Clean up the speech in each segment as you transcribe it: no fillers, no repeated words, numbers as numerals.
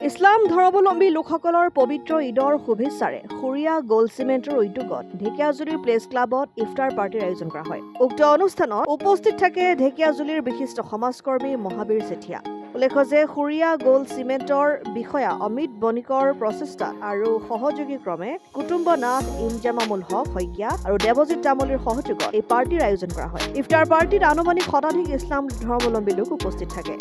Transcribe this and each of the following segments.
ইছলাম ধৰ্মাৱলম্বী লোকসকলৰ পবিত্ৰ ঈদৰ শুভেচ্ছাৰে খুৰিয়া গ'ল্ড চিমেণ্টৰ উদ্যোগত ঢেকিয়াজুলিৰ প্লেচ ক্লাবত ইফতাৰ পাৰ্টিৰ আয়োজন কৰা হয়। উক্ত অনুষ্ঠানত উপস্থিত থাকে ঢেকিয়াজুলিৰ বিশিষ্ট সমাজকৰ্মী মহাবীৰ চেতিয়া। উল্লেখ্য যে খুৰিয়া গ'ল্ড চিমেণ্টৰ বিষয়া অমিত বণিকৰ প্ৰচেষ্টা আৰু সহযোগী ক্ৰমে কুটুম্বনাথ ইনজামামুল হক শইকীয়া আৰু দেৱজিৎ তামুলীৰ সহযোগত এই পাৰ্টিৰ আয়োজন কৰা হয়। ইফতাৰ পাৰ্টিত আনুমানিক শতাধিক ইছলাম ধৰ্মাৱলম্বী লোক উপস্থিত থাকে।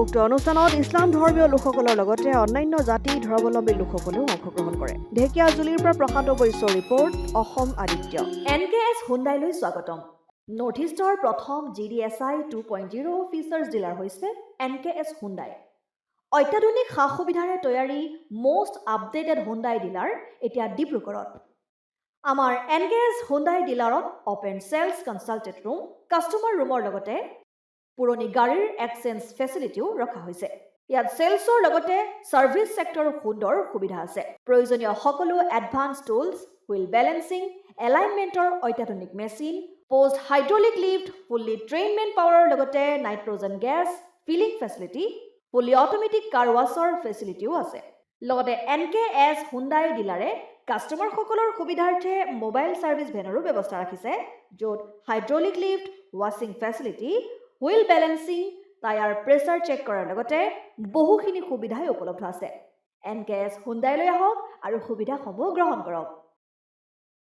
উক্ত অনুষ্ঠানত ইছলাম ধৰ্মীয় লোকসকলৰ লগতে অন্যান্য জাতি ধৰ্মাৱলম্বী লোকসকলেও অংশগ্ৰহণ কৰে। ঢেকিয়াজুলিৰ পৰা প্ৰশান্ত বৈশ্যৰ ৰিপৰ্ট, অসম আদিত্য। NKS হুণ্ডাইলৈ স্বাগতম। নৰ্থ ইষ্টৰ প্ৰথম GDSI 2.0 ফিচাৰ্ছ ডিলাৰ হৈছে NKS হুণ্ডাই। অত্যাধুনিক সা সুবিধাৰে তৈয়াৰী মষ্ট আপডেটেড হুণ্ডাই ডিলাৰ এতিয়া ডিব্ৰুগড়ত। আমাৰ NKS হুণ্ডাই ডিলাৰত open sales consulted room, customer ৰুমৰ লগতে পুৰণি গাড়ীৰ এক্সচেঞ্জ ফেচিলিটিও ৰখা হৈছে। ইয়াত চেলছৰ লগতে ছাৰ্ভিচ ছেক্টৰৰ সুন্দৰ সুবিধা আছে। প্ৰয়োজনীয় সকলো এডভান্স টুলছ, হুইল বেলেন্সিং, এলাইনমেণ্টৰ অত্যাধুনিক machine, post hydraulic lift, fully train men পাৱাৰৰ লগতে nitrogen gas filling facility, fully automatic car ৱাছৰ ফেচিলিটিও আছে। লগতে NKS হুণ্ডাই ডিলাৰে কাষ্টমাৰসকলৰ সুবিধাৰ্থে মোবাইল ছাৰ্ভিচ ভেনৰো ব্যৱস্থা ৰাখিছে, য'ত হাইড্ৰলিক লিফ্ট, ৱাশ্বিং facility, wheel balancing, tyre pressure check কৰাৰ লগতে বহুখিনি সুবিধাই উপলব্ধ আছে। NKS হুণ্ডাইলৈ আহক আৰু সুবিধাসমূহ গ্ৰহণ কৰক।